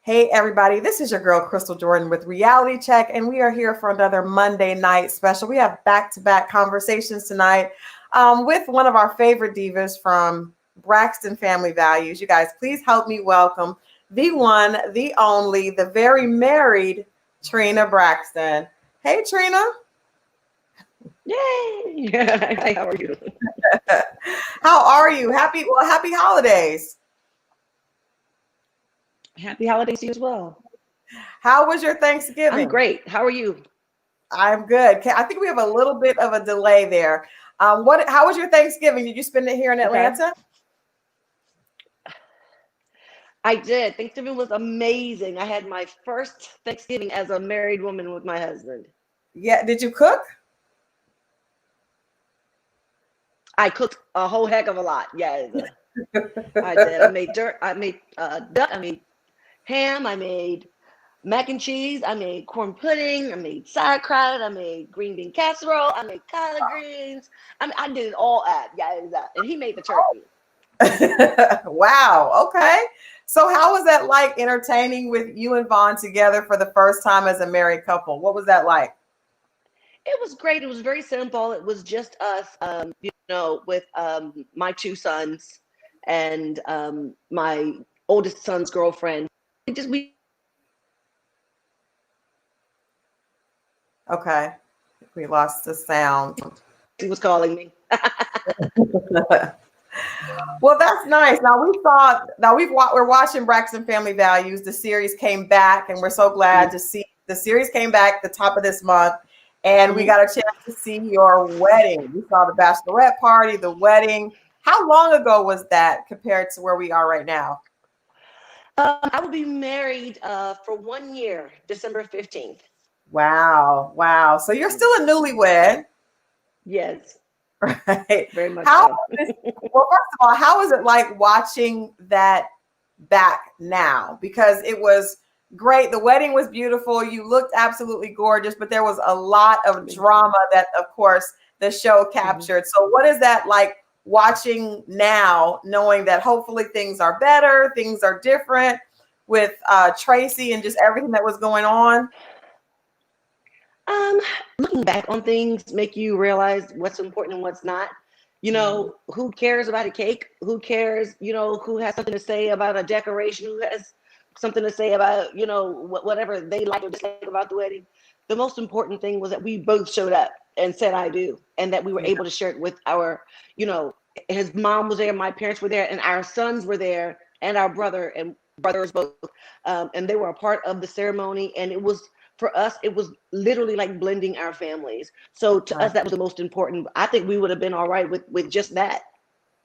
Hey, everybody, this is your girl, Crystal Jordan with Reality Check, and we are here for another Monday night special. We have back-to-back conversations tonight with one of our favorite divas from Braxton Family Values. You guys, please help me welcome the one, the only, the very married Trina Braxton. Hey, Trina. Yay! Hi, how are you? How are you? Happy holidays. Happy holidays to you as well. How was your I'm Thanksgiving? great. How are you? I'm good. I think we have a little bit of a delay there. How was your Thanksgiving? Did you spend it here in Okay. Atlanta? I did. Thanksgiving was amazing. I had my first Thanksgiving as a married woman with my husband. Yeah. Did you cook? I cooked a whole heck of a lot. Yes, I did. I made dirt. I made duck. I made ham. I made mac and cheese. I made corn pudding. I made sauerkraut. I made green bean casserole. I made collard greens. I did it all at. Yeah, and he made the turkey. Wow. Okay. So how was that like entertaining with you and Vaughn together for the first time as a married couple? What was that like? It was great. It was very simple. It was just us, with my two sons and my oldest son's girlfriend. We Okay. We lost the sound. he was calling me. Well, that's nice. We're watching Braxton Family Values. The series came back, and we're so glad to see the series came back the top of this month, and we Mhm. got a chance to see your wedding. We saw the bachelorette party, the wedding. How long ago was that compared to where we are right now? I will be married for 1 year, December 15th. Wow, wow. So you're still a newlywed, Yes, right? very much How so. is this, well, first of all, how is it like watching that back now? Because it was great. The wedding was beautiful. You looked absolutely gorgeous, but there was a lot of Thank you. drama that, of course, the show Mhm. captured. So, what is that like watching now, knowing that hopefully things are better, things are different with Tracy and just everything that was going on? Um, Looking back on things make you realize what's important and what's not. Mhm. Who cares about a cake? Who cares, who has something to say about a decoration? Who has something to say about, whatever they like or dislike about the wedding? The most important thing was that we both showed up and said, I do, and that we were Yeah, able to share it with you know, his mom was there, my parents were there, and our sons were there, and our brother and brothers both. And they were a part of the ceremony. And it was, for us, it was literally like blending our families. So to right. us, that was the most important. I think we would have been all right with just that.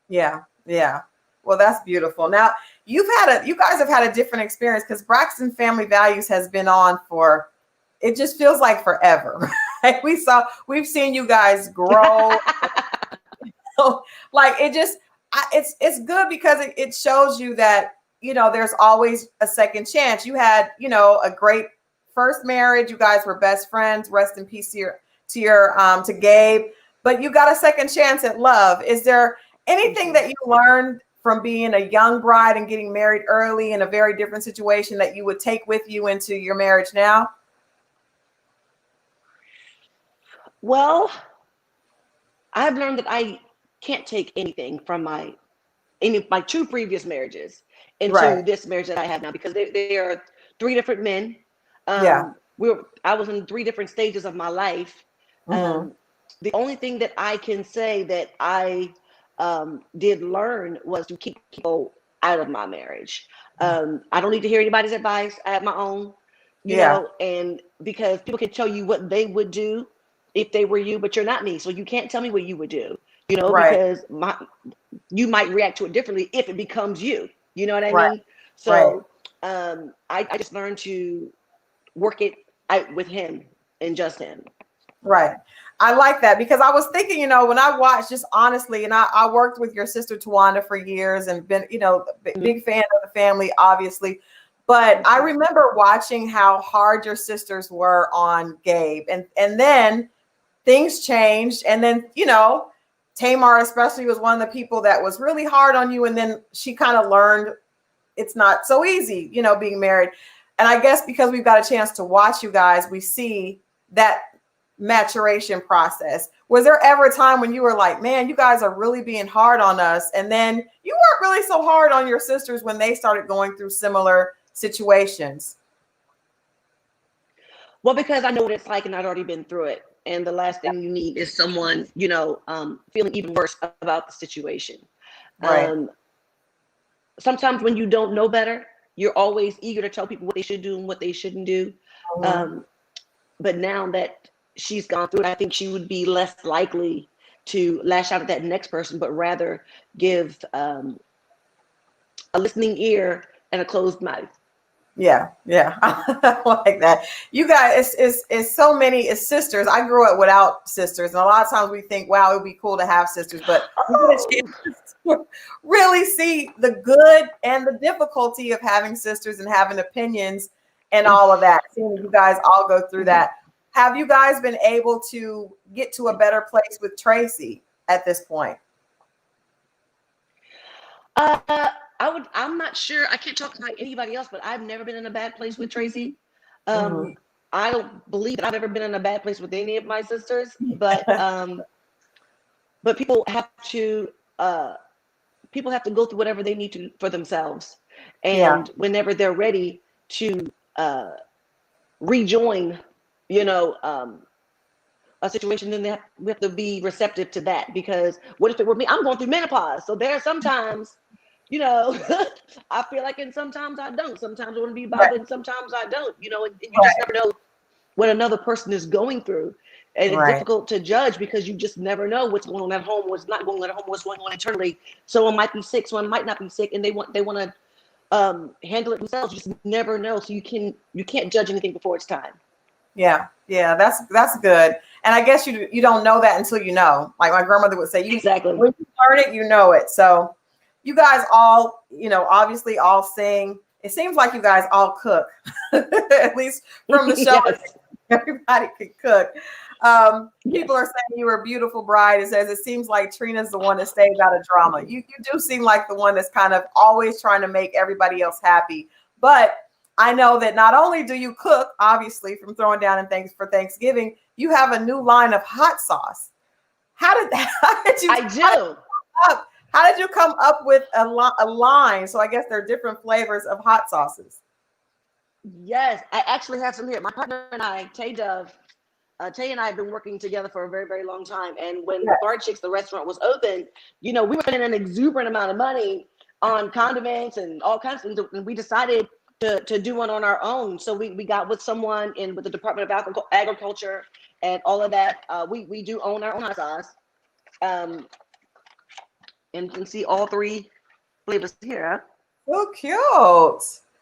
Yeah, yeah. Well, that's beautiful. Now, you guys have had a different experience because Braxton Family Values has been on for, it just feels like forever. Right? We've seen you guys grow. Like it just, it's good because it shows you that, there's always a second chance. You had, a great first marriage. You guys were best friends. Rest in peace to Gabe. But you got a second chance at love. Is there Thank anything you. that you learned from being a young bride and getting married early in a very different situation that you would take with you into your marriage now? Well, I've learned that I can't take anything from any of my two previous marriages Right. into this marriage that I have now, because they are three different men. Yeah. I was in three different stages of my life. Hmm. Um, the only thing that I can say that I did learn was to keep people out of my marriage. I don't need to hear anybody's advice. I have my own, Yeah. and because people can tell you what they would do if they were you, but you're not me, so you can't tell me what you would do. Right. Because you might react to it differently if it becomes you. You know what I Right. mean? Right. So I just learned to work it out with him and just him. Right. I like that because I was thinking, when I watched, just honestly, and I worked with your sister Tawanda for years and been, Mhm. big fan of the family, obviously. But Thank I you. remember watching how hard your sisters were on Gabe. And then things changed. And then, Tamar especially was one of the people that was really hard on you. And then she kind of learned it's not so easy, you know, being married. And I guess because we've got a chance to watch you guys, we see that maturation process. Was there ever a time when you were like, man, you guys are really being hard on us? And then you weren't really so hard on your sisters when they started going through similar situations? Well, because I know what it's like and I'd already been through it. And the last thing you need is someone, feeling even worse about the situation. Right. Sometimes when you don't know better, you're always eager to tell people what they should do and what they shouldn't do. But now that she's gone through it, I think she would be less likely to lash out at that next person, but rather give a listening ear and a closed mouth. Yeah. I like that. You guys, it's so many, it's sisters. I grew up without sisters, and a lot of times we think, wow, it would be cool to have sisters, but we get a chance to really see the good and the difficulty of having sisters and having opinions and all of that. Seeing you guys all go through that. Have you guys been able to get to a better place with Tracy at this point? I'm not sure. I can't talk about anybody else, but I've never been in a bad place with Tracy. I don't believe that I've ever been in a bad place with any of my sisters, but people have to go through whatever they need to for themselves. And whenever they're ready to rejoin, a situation, then we have to be receptive to that, because what if it were me? I'm going through menopause. So there are sometimes, I feel like, and sometimes I don't. Sometimes I want to be bothered, and sometimes I don't, and you just never know what another person is going through. And it's difficult to judge because you just never know what's going on at home, what's not going on at home, what's going on internally. Someone might be sick, someone might not be sick, and they want to handle it themselves. You just never know. So you can't judge anything before it's time. Yeah, that's good. And I guess you don't know that until you know. Like my grandmother would say, exactly, when you learn it, you know it. So you guys all, obviously all sing. It seems like you guys all cook, at least from the show. Yes. Everybody can cook. People are saying you were a beautiful bride. It says it seems like Trina's the one that stays out of drama. You do seem like the one that's kind of always trying to make everybody else happy. But I know that not only do you cook, obviously, from throwing down and things for Thanksgiving, you have a new line of hot sauce. How did you? I do. How did you come up with a line? So I guess there are different flavors of hot sauces. Yes, I actually have some here. My partner and I, Tay Dove, Tay and I have been working together for a very, very long time. And when Bar Chicks, the restaurant, was open, we were spending an exuberant amount of money on condiments and all kinds of things. And we decided to do one on our own. So we got with someone with the Department of Agriculture and all of that. We do own our own hot sauce. And you can see all three flavors here. So cute.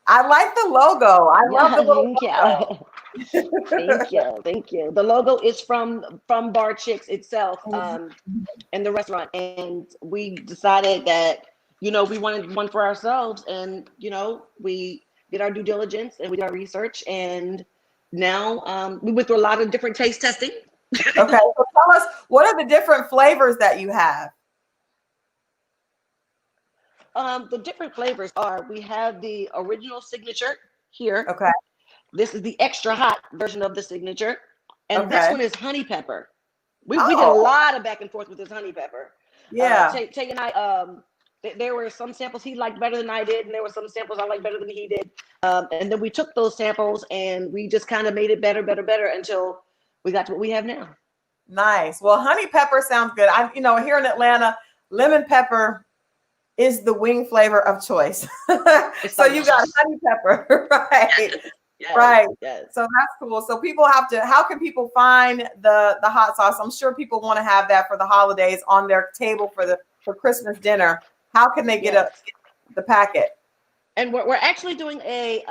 I like the logo. I love the logo. Thank you. The logo is from Bar Chicks itself, and the restaurant. And we decided that, we wanted one for ourselves. And, we did our due diligence and we did our research. And now we went through a lot of different taste testing. Okay. So tell us, what are the different flavors that you have? The different flavors are, we have the original signature here. Okay. This is the extra hot version of the signature. And this one is honey pepper. We did a lot of back and forth with this honey pepper. Yeah. Tay and I, there were some samples he liked better than I did, and there were some samples I liked better than he did. And then we took those samples and we just kind of made it better until we got to what we have now. Nice. Well, honey pepper sounds good. Here in Atlanta, lemon pepper is the wing flavor of choice. So you got honey pepper, right? Yes, right. Yes. So that's cool. So people how can people find the hot sauce? I'm sure people want to have that for the holidays on their table for Christmas dinner. How can they get the packet? And we're actually doing a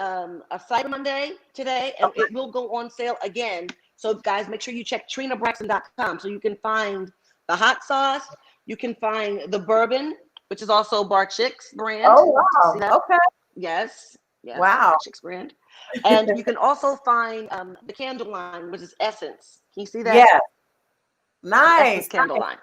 Cyber Monday today, and it will go on sale again. So guys, make sure you check TrinaBraxton.com so you can find the hot sauce. You can find the bourbon, which is also Bar Chicks brand. Oh, wow. Okay. Yes. Wow. Bar Chicks brand. And you can also find the candle line, which is Essence. Can you see that? Yeah. Nice. Essence candle line.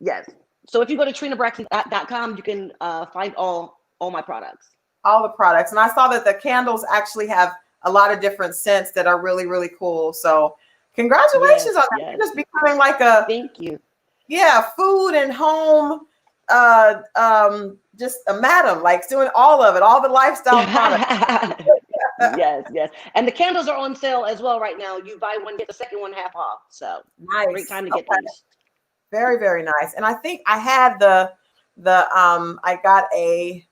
Yes. So if you go to TrinaBraxton.com, you can find all my products. all the products. And I saw that the candles actually have a lot of different scents that are really, really cool. So congratulations on that. Yes. You're just becoming like a, thank you. yeah, food and home, just a madam, like doing all of it, all the lifestyle products. Yes. And the candles are on sale as well right now. You buy one, get the second one half off. So great Nice. time to get Okay. these. Very, very nice. And I think I had I got a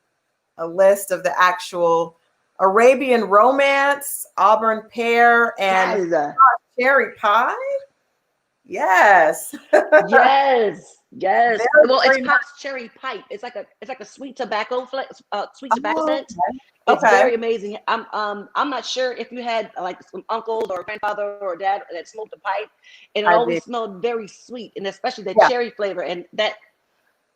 list of the actual Arabian Romance, Auburn pear, and Yes. cherry pie. Yes. Yes. Well, it's Very nice. Pop's cherry pipe. It's like a sweet tobacco sweet tobacco Oh, scent. It's okay. very amazing. I'm not sure if you had like some uncles or grandfather or dad that smoked a pipe, and it I always did. smelled very sweet, and especially the Yeah. cherry flavor, and that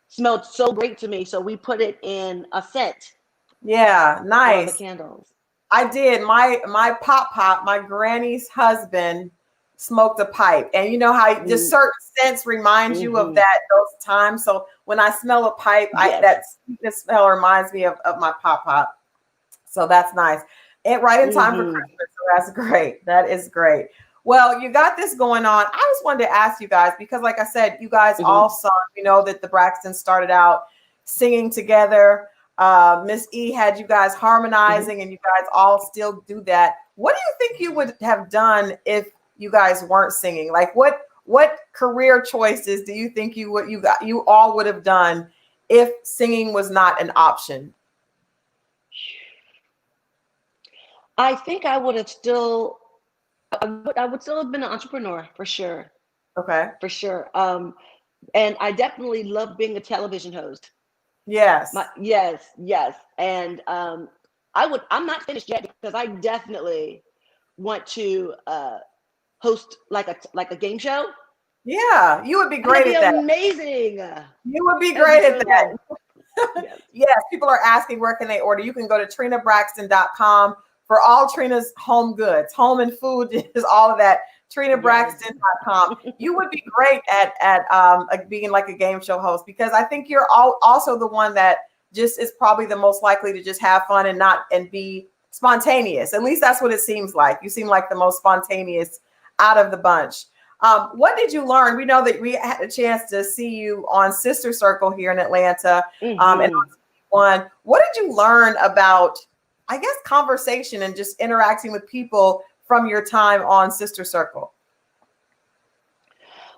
smelled so great to me. So we put it in a scent Yeah. for the Nice. candles. I did. My pop, my granny's husband smoked a pipe, and you know how just certain scents remind you of those times. So when I smell a pipe, Yes. that sweetness smell reminds me of my pop. So that's nice. And right in time for Christmas. So that's great. That is great. Well, you got this going on. I just wanted to ask you guys, because like I said, you guys all sung. You know that the Braxtons started out singing together. Miss E had you guys harmonizing, and you guys all still do that. What do you think you would have done if you guys weren't singing? Like what career choices do you think you all would have done if singing was not an option? I think I would have still. I would still have been an entrepreneur for sure. Okay. For sure. And I definitely love being a television host. Yes. Yes. And I'm not finished yet because I definitely want to host like a game show. Yeah, you would be great That'd at be that. amazing. You would be That'd great be at so that. fun. Yes. Yes, people are asking where can they order. You can go to trinabraxton.com for all Trina's home goods, home and food, is all of that. trinabraxton.com. You would be great at being like a game show host, because I think you're also the one that just is probably the most likely to just have fun and be spontaneous. At least that's what it seems like. You seem like the most spontaneous out of the bunch. What did you learn? We know that we had a chance to see you on Sister Circle here in Atlanta. And on what did you learn about, I guess, conversation and just interacting with people from your time on Sister Circle?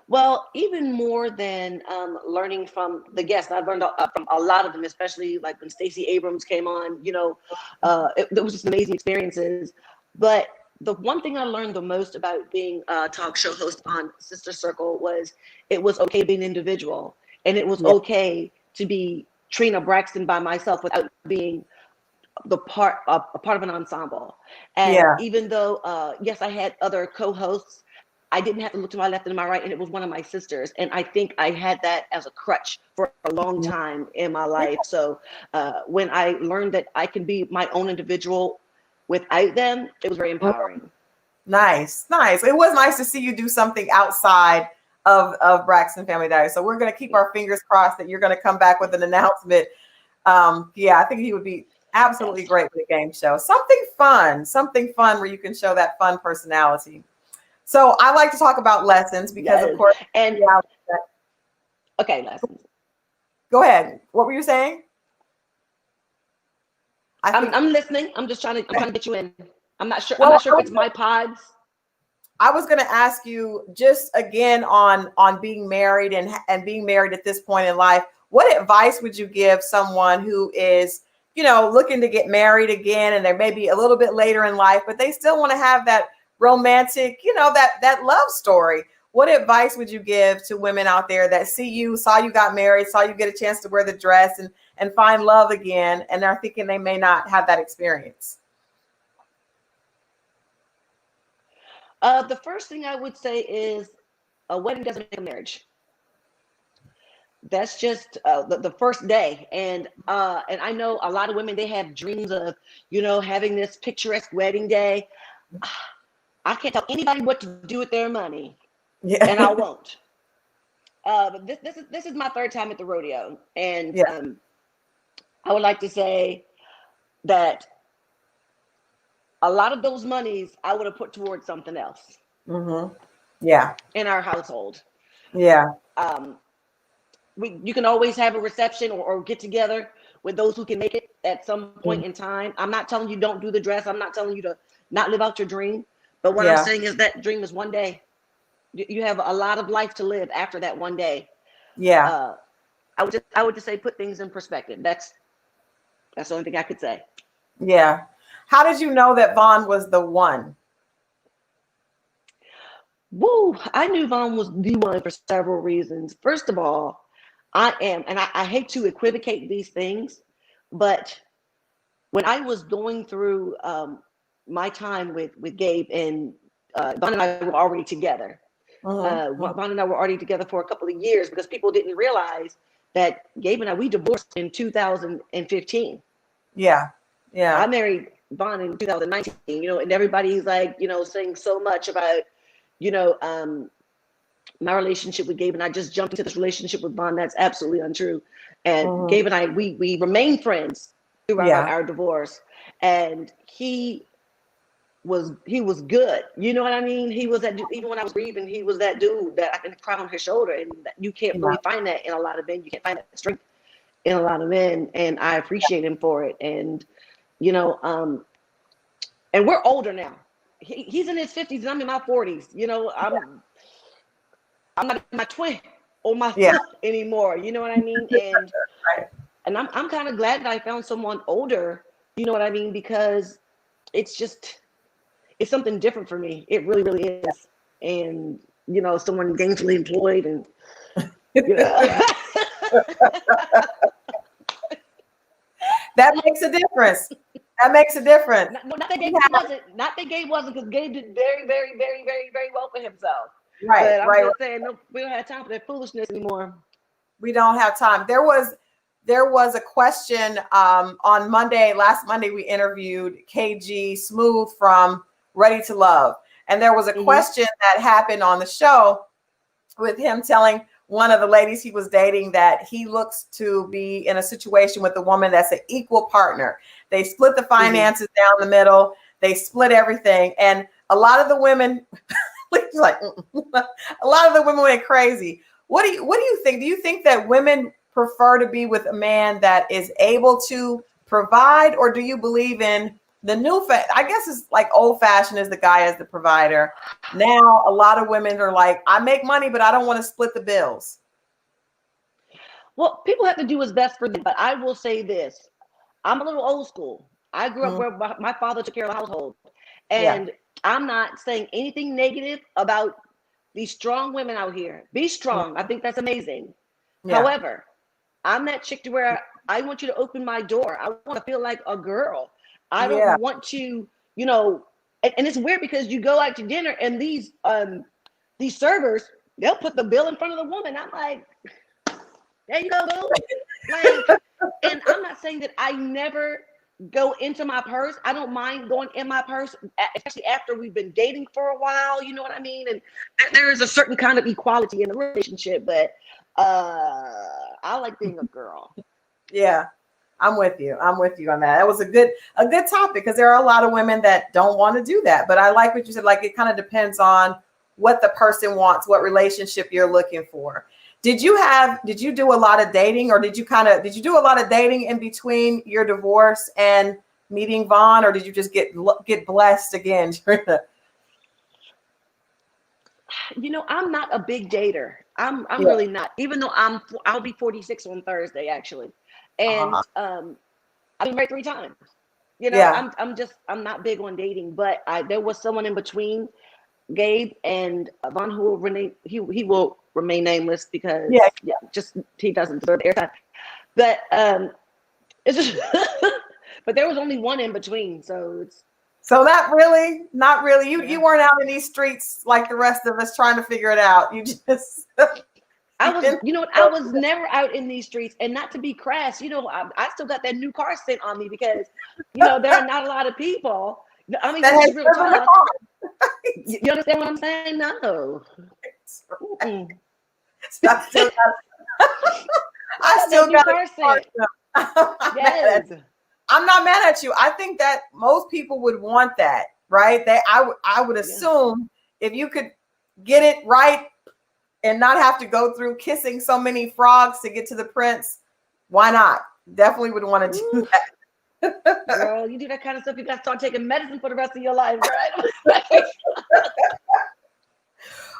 Well, even more than learning from the guests, I've learned from a lot of them, especially like when Stacey Abrams came on. It was just amazing experiences. But the one thing I learned the most about being a talk show host on Sister Circle was it was okay to be an individual, and it was okay to be Trina Braxton by myself without being a part of an ensemble. And even though, yes, I had other co-hosts, I didn't have to look to my left and my right, and it was one of my sisters. And I think I had that as a crutch for a long time in my life. So when I learned that I can be my own individual without them, it was very empowering. Nice. It was nice to see you do something outside of Braxton Family Diary. So we're going to keep our fingers crossed that you're going to come back with an announcement. I think he would be absolutely great with a game show. Something fun where you can show that fun personality. So I like to talk about lessons because, of course, and okay, lessons. Go ahead. What were you saying? I'm listening. I'm trying to get you in. I'm not sure. I'm not sure if it's my pods. I was going to ask you just again on being married and being married at this point in life. What advice would you give someone who is, looking to get married again, and they're maybe a little bit later in life, but they still want to have that romantic, that love story? What advice would you give to women out there that saw you got married, saw you get a chance to wear the dress and find love again, and they're thinking they may not have that experience? The first thing I would say is a wedding doesn't make a marriage. That's just the first day. And I know a lot of women, they have dreams of, having this picturesque wedding day. I can't tell anybody what to do with their money. Yeah. And I won't. But this is my third time at the rodeo. And I would like to say, that a lot of those monies I would have put towards something else. Mm-hmm. Yeah. In our household. Yeah. You can always have a reception or get together with those who can make it at some point in time. I'm not telling you don't do the dress. I'm not telling you to not live out your dream. But what I'm saying is that dream is one day. You have a lot of life to live after that one day. Yeah. I would just say put things in perspective. That's the only thing I could say. Yeah. How did you know that Vaughn was the one? Woo! I knew Vaughn was the one for several reasons. First of all, I hate to equivocate these things, but when I was going through my time with Gabe, and Vaughn and I were already together. Vaughn and I were already together for a couple of years because people didn't realize that Gabe and we divorced in 2015. Yeah. Yeah. I married Vaughn in 2019, and everybody's like, saying so much about, my relationship with Gabe, and I just jumped into this relationship with Vaughn. That's absolutely untrue. And Gabe and I, we remained friends throughout our divorce, and he was good. You know what I mean? He was that dude, even when I was grieving, he was that dude that I can cry on his shoulder, and you can't really find that in a lot of men. You can't find that strength in a lot of men, and I appreciate him for it. And and we're older now. He's in his 50s, and I'm in my 40s. I'm not in my twin or my foot anymore. You know what I mean? And and I'm kind of glad that I found someone older. You know what I mean? Because it's something different for me. It really, really is. And someone gainfully employed, and that makes a difference. That makes a difference. Not that Gabe wasn't. Not that Gabe wasn't, because Gabe did very, very, very, very, very well for himself. Right. But I'm just saying, no, we don't have time for that foolishness anymore. We don't have time. There was a question on last Monday. We interviewed KG Smooth from Ready to Love, and there was a question that happened on the show with him telling one of the ladies he was dating that he looks to be in a situation with a woman that's an equal partner. They split the finances down the middle. They split everything, and a lot of the women, like a lot of the women went crazy. What do you think? Do you think that women prefer to be with a man that is able to provide, or do you believe in the I guess it's like old fashioned as the guy as the provider? Now a lot of women are like, I make money, but I don't want to split the bills. Well, people have to do what's best for them, but I will say this: I'm a little old school. I grew up where my father took care of the household, and I'm not saying anything negative about these strong women out here. Be strong. I think that's amazing. However, I'm that chick to where I want you to open my door. I want to feel like a girl. I don't want to, and it's weird because you go out to dinner and these servers, they'll put the bill in front of the woman. I'm like, there you go, boo. Like, and I'm not saying that I never go into my purse. I don't mind going in my purse, especially after we've been dating for a while. You know what I mean? And there is a certain kind of equality in the relationship, but I like being a girl. Yeah, I'm with you. I'm with you on that. That was a good topic, because there are a lot of women that don't want to do that. But I like what you said. Like, it kind of depends on what the person wants, what relationship you're looking for. Did you do a lot of dating, or did you do a lot of dating in between your divorce and meeting Vaughn, or did you just get blessed again, Trina? I'm not a big dater. I'm really not, even though I'll be 46 on Thursday, actually. And I've been married 3 times. I'm not big on dating, but there was someone in between Gabe and Vaughn who will remain nameless because he doesn't deserve the airtime. But it's just but there was only one in between, so it's not really. You weren't out in these streets like the rest of us trying to figure it out. You just I was never out in these streets, and not to be crass, I still got that new car scent on me because there are not a lot of people. I mean, this is real talk. You understand what I'm saying? No. I still got car scent. Yes. I'm not mad at you. I think that most people would want that, right? I would assume if you could get it right and not have to go through kissing so many frogs to get to the prince, why not? Definitely would want to do that. Girl, you do that kind of stuff, you got to start taking medicine for the rest of your life, right?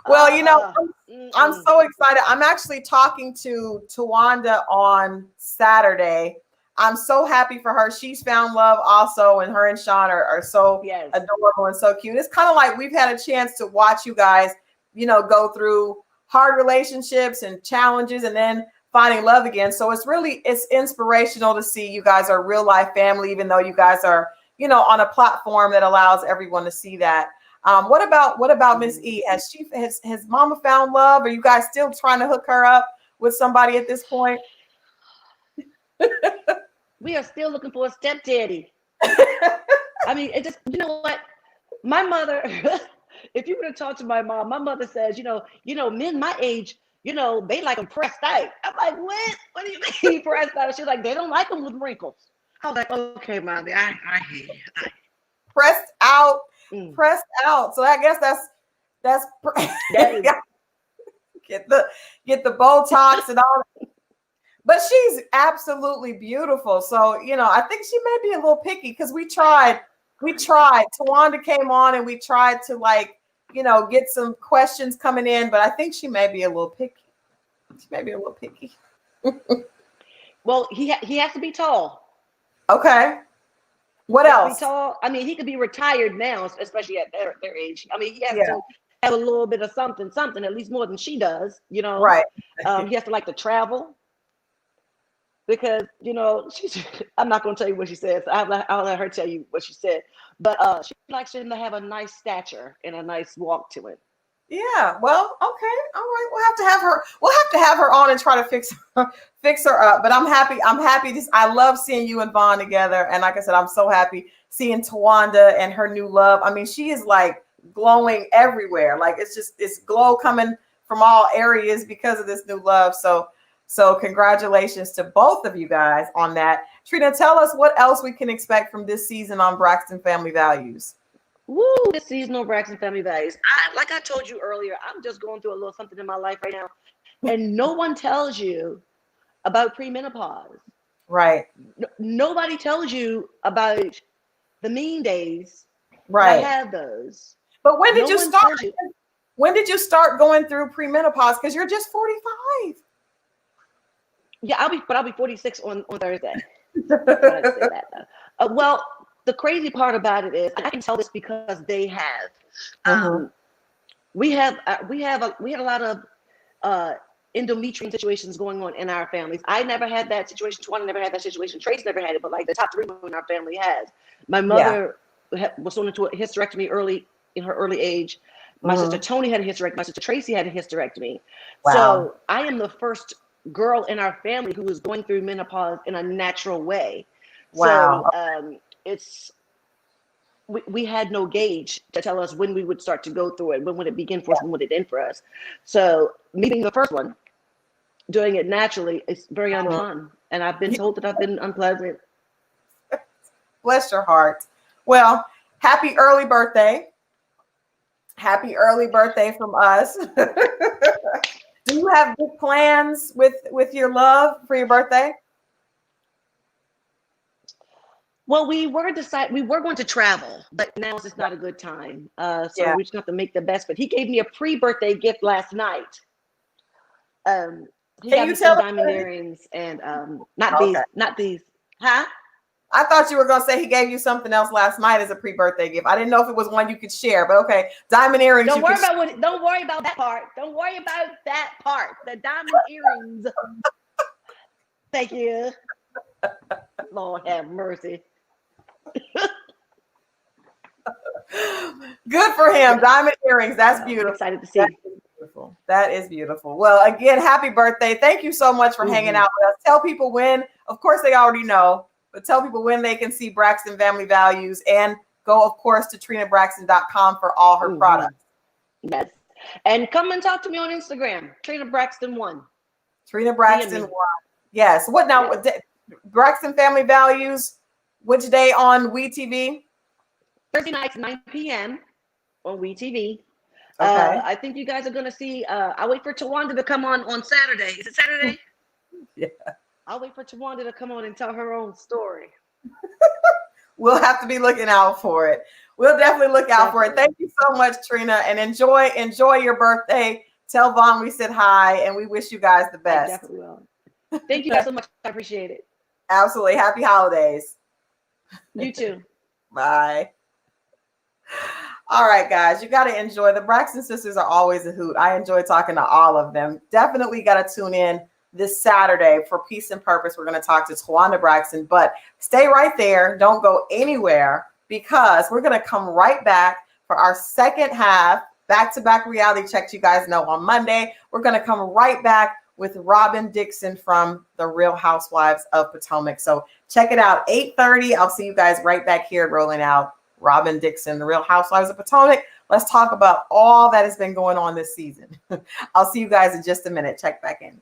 Well, I'm so excited. I'm actually talking to Tawanda on Saturday. I'm so happy for her. She's found love also, and her and Sean are so adorable and so cute. It's kind of like we've had a chance to watch you guys, go through hard relationships and challenges and then finding love again. So it's inspirational to see you guys are a real life family, even though you guys are, on a platform that allows everyone to see that. What about Miss E? Has Mama found love? Are you guys still trying to hook her up with somebody at this point? We are still looking for a stepdaddy. I mean, it just, you know what? My mother, if you were to talk to my mom, my mother says, men my age, they like them pressed out. I'm like, what? What do you mean pressed out? She's like, they don't like them with wrinkles. I was like, okay, mommy, I hear you. Pressed out. Pressed out. So I guess that's get the Botox and all. But she's absolutely beautiful. So, I think she may be a little picky because we tried. Tawanda came on and we tried to get some questions coming in, but I think she may be a little picky. She may be a little picky. Well, he has to be tall. Okay. What else? Tall. I mean, he could be retired now, especially at their age. I mean, he has to have a little bit of something, at least more than she does, Right. He has to like to travel. Because, I'm not going to tell you what she says. I'll let her tell you what she said. But she likes him to have a nice stature and a nice walk to it. Yeah. Well, okay. All right. We'll have to have her on and try to fix her up. But I'm happy. I love seeing you and Vaughn together. And like I said, I'm so happy seeing Tawanda and her new love. I mean, she is like glowing everywhere. Like it's glow coming from all areas because of this new love. So congratulations to both of you guys on that. Trina, tell us what else we can expect from this season on Braxton Family Values. Woo, this season on Braxton Family Values. Like I told you earlier, I'm just going through a little something in my life right now. And no one tells you about premenopause. Right. Nobody tells you about the mean days. Right. I have those. But when did you start? When did you start going through premenopause? Because you're just 45. Yeah, I'll be 46 on Thursday. I say that, well, the crazy part about it is, and I can tell this because they have. We had a lot of endometrium situations going on in our families. I never had that situation. Twana never had that situation. Trace never had it, but like the top 3 women in our family has. My mother was thrown into a hysterectomy in her early age. My sister Tony had a hysterectomy. My sister Tracy had a hysterectomy. Wow. So I am the first girl in our family who was going through menopause in a natural way. Wow. So we had no gauge to tell us when we would start to go through it, when would it begin for us, when would it end for us. So me being the first one, doing it naturally, it's very unfun. And I've been told that I've been unpleasant. Bless your heart. Well, happy early birthday. Happy early birthday from us. Do you have big plans with your love for your birthday? Well, we were going to travel, but now it's just not a good time. So we just have to make the best. But he gave me a pre-birthday gift last night. He got me some diamond earrings and not these. Huh? I thought you were going to say he gave you something else last night as a pre-birthday gift. I didn't know if it was one you could share, but okay. Diamond earrings. Don't worry about that part. Don't worry about that part. The diamond earrings. Thank you. Lord have mercy. Good for him. Diamond earrings. That's beautiful. I'm excited to see. That is beautiful. Well, again, happy birthday. Thank you so much for hanging out with us. Tell people when, of course they already know, but tell people when they can see Braxton Family Values, and go, of course, to trinabraxton.com for all her products. Yes. And come and talk to me on Instagram, Trina Braxton 1. Trina Braxton 1. Yes. What now? Braxton Family Values Which day on WeTV? Thursday nights, 9 p.m. on WeTV. Okay. I think you guys are going to see. I'll wait for Tawanda to come on Saturday. Is it Saturday? Yeah. I'll wait for Tawanda to come on and tell her own story. We'll have to be looking out for it. We'll definitely look out for it. Thank you so much, Trina, and enjoy your birthday. Tell Vaughn we said hi, and we wish you guys the best. I definitely will. Thank you guys so much. I appreciate it. Absolutely. Happy holidays. You too. Bye. All right, guys, you got to enjoy. The Braxton sisters are always a hoot. I enjoy talking to all of them. Definitely got to tune in this Saturday for Peace and Purpose. We're going to talk to Tawanda Braxton, but stay right there. Don't go anywhere because we're going to come right back for our second half back-to-back reality checks. You guys know on Monday, we're going to come right back with Robin Dixon from The Real Housewives of Potomac. So check it out, 8:30. I'll see you guys right back here rolling out Robin Dixon, The Real Housewives of Potomac. Let's talk about all that has been going on this season. I'll see you guys in just a minute. Check back in.